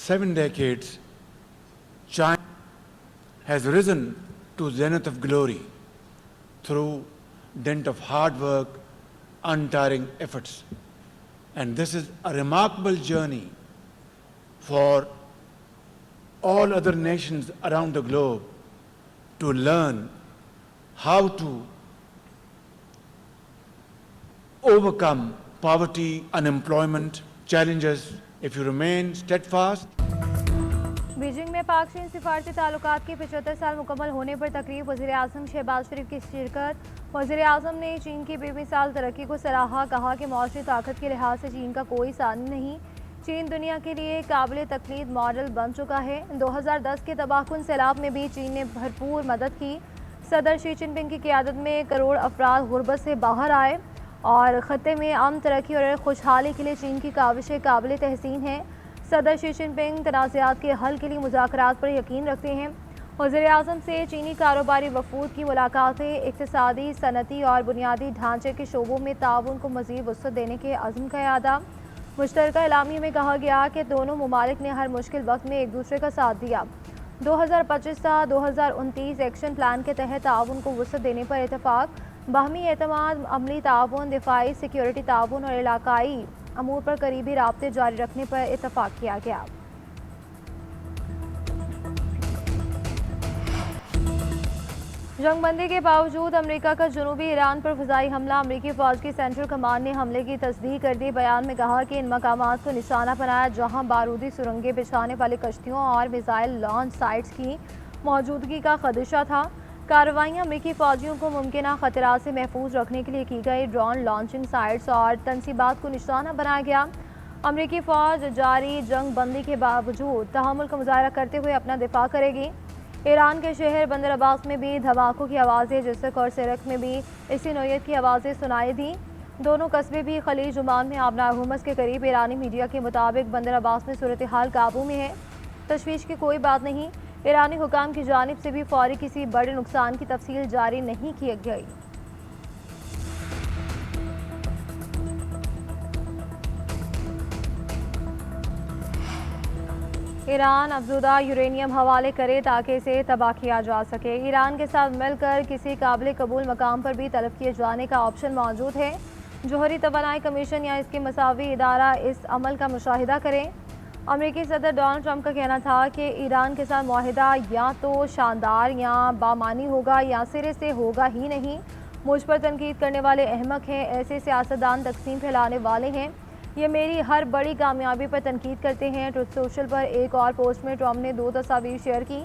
7 decades, China has risen to zenith of glory through dint of hard work, untiring efforts. And this is a remarkable journey for all other nations around the globe to learn how to overcome poverty, unemployment, challenges if you remain steadfast. Beijing में पाक चीन सिफारती ताल्लुकात के 75 साल मुकम्मल होने पर तकरीब वज़ीर आज़म शहबाज शरीफ की शिरकत। वज़ीर आज़म ने चीन की बेमिसाल तरक्की को सराहा, कहा कि मौसमी ताकत के लिहाज से चीन का कोई सानी नहीं। चीन दुनिया के लिए काबिल तकलीद मॉडल बन चुका है। 2010 के तबाहकुन सैलाब में भी चीन ने भरपूर मदद की। सदर शी जिनपिंग की क़यादत में करोड़ अफराद गुर्बत से बाहर आए और ख़त्े में अमन, तरक्की और खुशहाली के लिए चीन की काविशें काबिल तहसीन हैं। सदर शी जिनपिंग तनाज़ात के हल के लिए मुज़ाकरात पर यकीन रखते हैं। वज़ीर आज़म से चीनी कारोबारी वफूद की मुलाकातें इक़्तिसादी, सनती और बुनियादी ढांचे के शोबों में ताउन को मज़ीद वसअत देने के अज़्म का इआदा। मुश्तरका एलामी में कहा गया कि दोनों ममालिक ने हर मुश्किल वक्त में एक दूसरे का साथ दिया। 2025 से 2029 एक्शन प्लान के तहत ताउन को वसअत देने पर इतफ़ाक़। बाहमी एतमाद, अमली ताउन, दिफाई, सिक्योरिटी ताउन और इलाकाई अमूर पर करीबी राब्ते जारी रखने पर इतफ़ाक़ किया गया। जंगबंदी के बावजूद अमेरिका का जनूबी ईरान पर फ़िज़ाई हमला। अमेरिकी फ़ौज की सेंट्रल कमांड ने हमले की तस्दीक कर दी। बयान में कहा कि इन मकामात को निशाना बनाया जहां बारूदी सुरंगें बिछाने वाली कश्तियों और मिसाइल लॉन्च साइट्स की मौजूदगी का खदशा था। कार्रवाइयाँ अमेरिकी फ़ौजियों को मुमकिन ख़तरात से महफूज रखने के लिए की गई। ड्रोन लॉन्चिंग साइट्स और तनसीबात को निशाना बनाया गया। अमेरिकी फ़ौज जारी जंग बंदी के बावजूद तहम्मुल का मुजाहरा करते हुए अपना दिफा करेगी। ईरान के शहर बंदर अब्बास में भी धमाकों की आवाज़ें, जिसक और सिरक में भी इसी नौयत की आवाज़ें सुनाई दी। दोनों कस्बे भी खलीज ओमान में आबना हुमस के करीब। ईरानी मीडिया के मुताबिक बंदर अब्बास में सूरत हाल काबू में है, तशवीश की कोई बात नहीं। ईरानी हुकाम की जानिब से भी फौरी किसी बड़े नुकसान की तफसील जारी नहीं की गई। ईरान अफज़ुदा यूरेनियम हवाले करे ताकि इसे तबाह किया जा सके। ईरान के साथ मिलकर किसी काबिल कबूल मकाम पर भी तलब किए जाने का ऑप्शन मौजूद है। जोहरी तवानाई कमीशन या इसके मसावी इदारा इस अमल का मुशाहिदा करें। अमेरिकी सदर डोनाल्ड ट्रंप का कहना था कि ईरान के साथ मुआहिदा या तो शानदार या बामानी होगा या सिरे से होगा ही नहीं। मुझ पर तनकीद करने वाले अहमक हैं, ऐसे सियासतदान तकसीम फैलाने वाले हैं। ये मेरी हर बड़ी कामयाबी पर तनकीद करते हैं। ट्रुथ सोशल पर एक और पोस्ट में ट्रंप ने 2 तस्वीर शेयर की।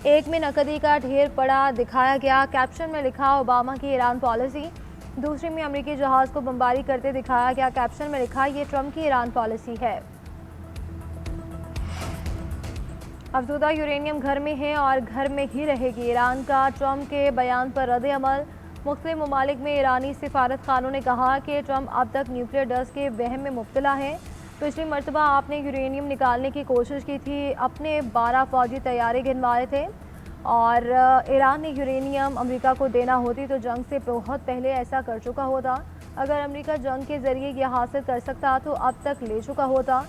एक में नकदी का ढेर पड़ा दिखाया गया, कैप्शन में लिखा ओबामा की ईरान पॉलिसी। दूसरी में अमेरिकी जहाज़ को बमबारी करते दिखाया गया, कैप्शन में लिखा ये ट्रंप की ईरान पॉलिसी है। अफज़ुदा यूरेनियम घर में है और घर में ही रहेगी। ईरान का ट्रंप के बयान पर रद्द अमल। मुख्तलिफ ममालिक में ईरानी सिफारत खानों ने कहा कि ट्रंप अब तक न्यूक्लियर डस्ट के वहम में मुब्तला है। पिछली मरतबा आपने यूरेनियम निकालने की कोशिश की थी, अपने 12 फौजी तैयारे गिनवाए थे और ईरान ने यूरेनियम अमेरिका को देना होती तो जंग से बहुत पहले ऐसा कर चुका होता। अगर अमेरिका जंग के ज़रिए यह हासिल कर सकता तो अब तक ले चुका होता।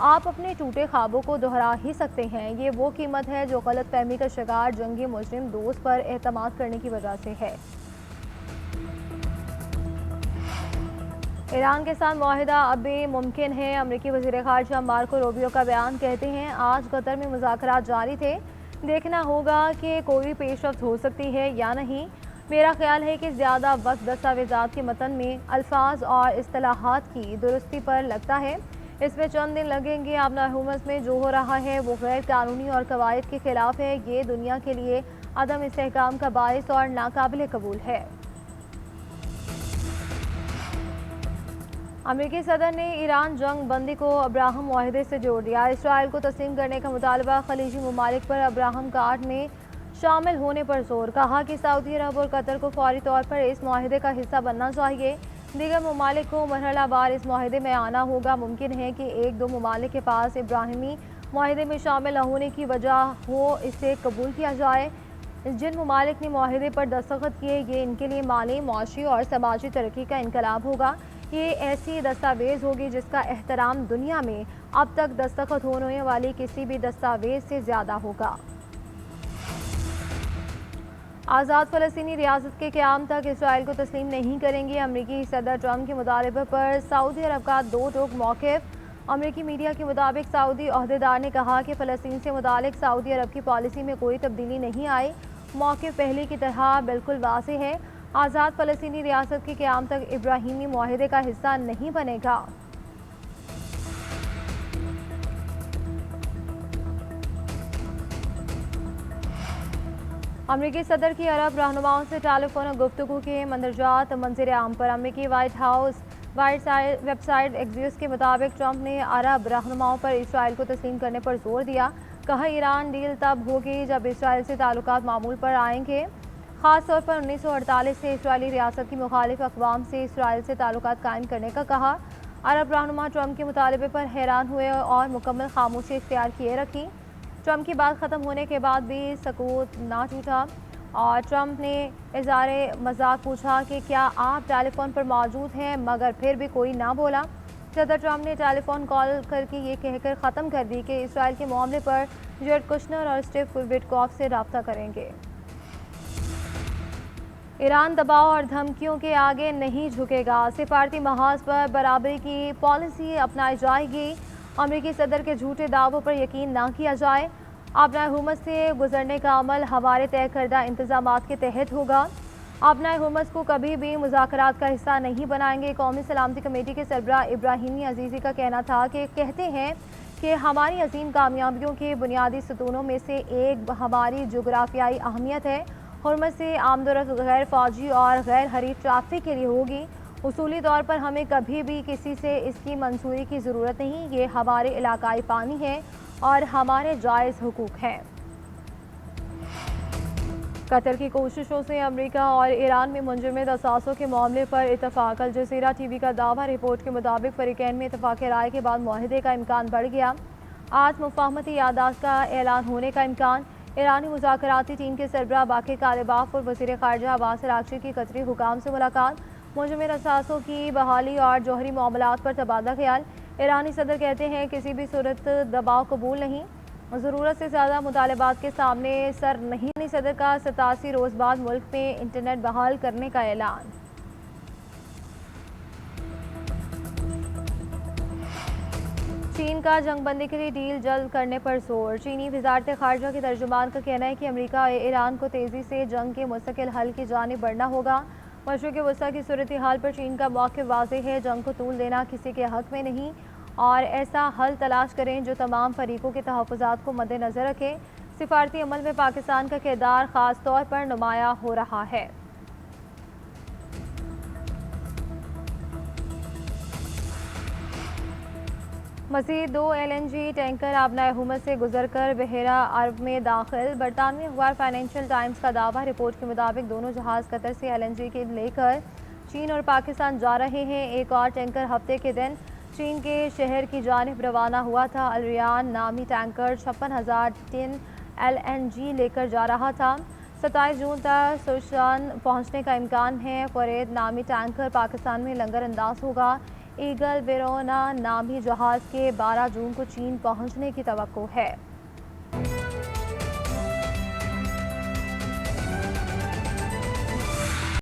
आप अपने टूटे ख्वाबों को दोहरा ही सकते हैं। ये वो कीमत है जो गलत फहमी का शिकार जंगी मुजरिम दोस्त पर एतमाद करने की वजह से है। ईरान के साथ मुआहिदा अब भी मुमकिन है। अमेरिकी वज़ीर ख़ारिजा मार्को रूबियो का बयान कहते हैं आज कतर में मुज़ाकरात जारी थे, देखना होगा कि कोई पेशरफ्त हो सकती है या नहीं। मेरा ख्याल है कि ज़्यादा वक्त दस्तावेज़ात के मतन में अल्फाज और इस्तिलाहात की दुरुस्ती पर लगता है। इसमें चंद दिन लगेंगे। आबना हुकूमत में जो हो रहा है वो गैर कानूनी और कवायद के खिलाफ है। ये दुनिया के लिए अदम इस्तेहकाम का बाइस और नाकाबिल कबूल है। अमेरिकी सदर ने ईरान जंग बंदी को अब्राहम मुआहिदे से जोड़ दिया। इसराइल को तस्लीम करने का मुतालबा। खलीजी ममालिक पर अब्राहम कार्ड में शामिल होने पर जोर। कहा कि सऊदी अरब और कतर को फौरी तौर पर इस मुआहिदे का हिस्सा बनना चाहिए। दीगर ममालिक को मरहलावार इस मुआहिदे में आना होगा। मुमकिन है कि 1-2 ममालिक के पास इब्राहिमी मुआहिदे में शामिल न होने की वजह हो इसे कबूल किया जाए। जिन ममालिक ने माहिदे पर दस्तखत किए, ये इनके लिए माली, मुआशी और समाजी तरक्की का इनकलाब होगा। ये ऐसी दस्तावेज़ होगी जिसका एहतराम दुनिया में अब तक दस्तखत होने वाली किसी भी दस्तावेज़ से ज़्यादा होगा। आज़ाद फ़लस्तीनी रियासत के क़याम तक इसराइल को तस्लीम नहीं करेंगे। अमरीकी सदर ट्रंप के मुतालबे पर सऊदी अरब का दो टोक मौक़िफ़। अमरीकी मीडिया के मुताबिक सऊदी अहदेदार ने कहा कि फ़लस्तीन से मुतालिक सऊदी अरब की पॉलिसी में कोई तब्दीली नहीं आई। मौक़िफ़ पहले की तरह बिल्कुल वाज़ेह है। आज़ाद फ़लस्तीनी रियासत के क़याम तक इब्राहीमी मुआहदे का हिस्सा नहीं बनेगा। अमरीकी सदर की अरब रहनुमाओं से टेलीफोन गुफ्तगू के मंदरजात मंजर आम पर। अमरीकी वाइट हाउस वेबसाइट एक्सियोस के मुताबिक ट्रंप ने अरब रहनुमाओं पर इसराइल को तस्लीम करने पर जोर दिया। कहा ईरान डील तब होगी जब इसराइल से ताल्लुकात मामूल पर आएंगे। ख़ास तौर पर 1948 से इसराइली रियासत की मुखालिफ अक़वाम से इसराइल से ताल्लुकात कायम करने का कहा। अरब रहनुमा ट्रंप के मुतालबे पर हैरान हुए और मुकम्मल खामोशी इख्तियार किए रखी। ट्रंप की बात ख़त्म होने के बाद भी सकूत ना टूटा और ट्रंप ने इज़ारे मजाक पूछा कि क्या आप टेलीफोन पर मौजूद हैं, मगर फिर भी कोई ना बोला। सदर ट्रंप ने टेलीफोन कॉल करके ये कहकर ख़त्म कर दी कि इसराइल के मामले पर जेरेड कुशनर और स्टीव विटकॉफ से रब्ता करेंगे। ईरान दबाव और धमकियों के आगे नहीं झुकेगा। सिफारती महाज पर बराबरी की पॉलिसी अपनाई जाएगी। अमरीकी सदर के झूठे दावों पर यकीन ना किया जाए। आबनाए हुर्मुज़ से गुजरने का अमल हमारे तय करदा इंतजामात के तहत होगा। आबनाए हुर्मुज़ को कभी भी मुज़ाकरात का हिस्सा नहीं बनाएंगे। कौमी सलामती कमेटी के सरबराह इब्राहीमी अजीज़ी का कहना था कि कहते हैं कि हमारी अजीम कामयाबियों के बुनियादी सतूनों में से एक हमारी जोग्राफियाई अहमियत है। हुर्मुज़ से आमदोरफ्त गैर फ़ौजी और गैर हरीफ ट्रैफिक के लिए होगी। उसूली तौर पर हमें कभी भी किसी से इसकी मंजूरी की ज़रूरत नहीं। ये हमारे इलाकाई पानी है और हमारे जायज़ हुकूक हैं। कतर की कोशिशों से अमेरिका और ईरान में मुंजमद असासों के मामले पर इतफाक। अल जज़ीरा टीवी का दावा। रिपोर्ट के मुताबिक फ़रीक़ैन में इतफाक़ राय के बाद मुआहदे का इम्कान बढ़ गया। आज मुफ़ाहमती यादाश्त का ऐलान होने का इम्कान। ईरानी मुज़ाकराती टीम के सरबराह बाक़िर कालिबाफ और वज़ीर ख़ारिजा अब्बास अराग़ची की कतरी हुकाम से मुलाकात। मुंजमद असासों की बहाली और जौहरी मामलात पर तबादला ख्याल। ईरानी सदर कहते हैं किसी भी सूरत दबाव कबूल नहीं, ज़रूरत से ज़्यादा मुतालबात के सामने सर नहीं। सदर का 87 रोज़ बाद मुल्क में इंटरनेट बहाल करने का ऐलान। चीन का जंगबंदी के लिए डील जल्द करने पर जोर। चीनी वज़ारत ख़ारिजा के तर्जुमान का कहना है कि अमेरिका और ईरान को तेज़ी से जंग के मुस्तकिल हल की जानिब बढ़ना होगा। मशरिक़ वस्ता की सूरत हाल पर चीन का मौक़िफ़ वाज़ेह है। जंग को तूल देना किसी के हक़ में नहीं और ऐसा हल तलाश करें जो तमाम फ़रीक़ों के तहफ़्फ़ुज़ात को मद्देनज़र रखे। सिफारती अमल में पाकिस्तान का किरदार ख़ास तौर पर नुमाया हो रहा है। मज़ीद 2 LNG टैंकर आबनाए हुर्मुज़ से गुजर कर बहरा अरब में दाखिल। बरतानवी अखबार फाइनेंशियल टाइम्स का दावा। रिपोर्ट के मुताबिक दोनों जहाज़ कतर से LNG के लेकर चीन और पाकिस्तान जा रहे हैं। एक और टैंकर हफ्ते के दिन चीन के शहर की जानिब रवाना हुआ था। अल रियान नामी टैंकर 56,000 टिन LNG लेकर जा रहा था। 27 जून तक सुशान पहुँचने का इम्कान है। फ़रेद नामी टैंकर पाकिस्तान में लंगर अंदाज होगा। ईगल वेरोना नामी जहाज़ के 12 जून को चीन पहुँचने की तवक्को है।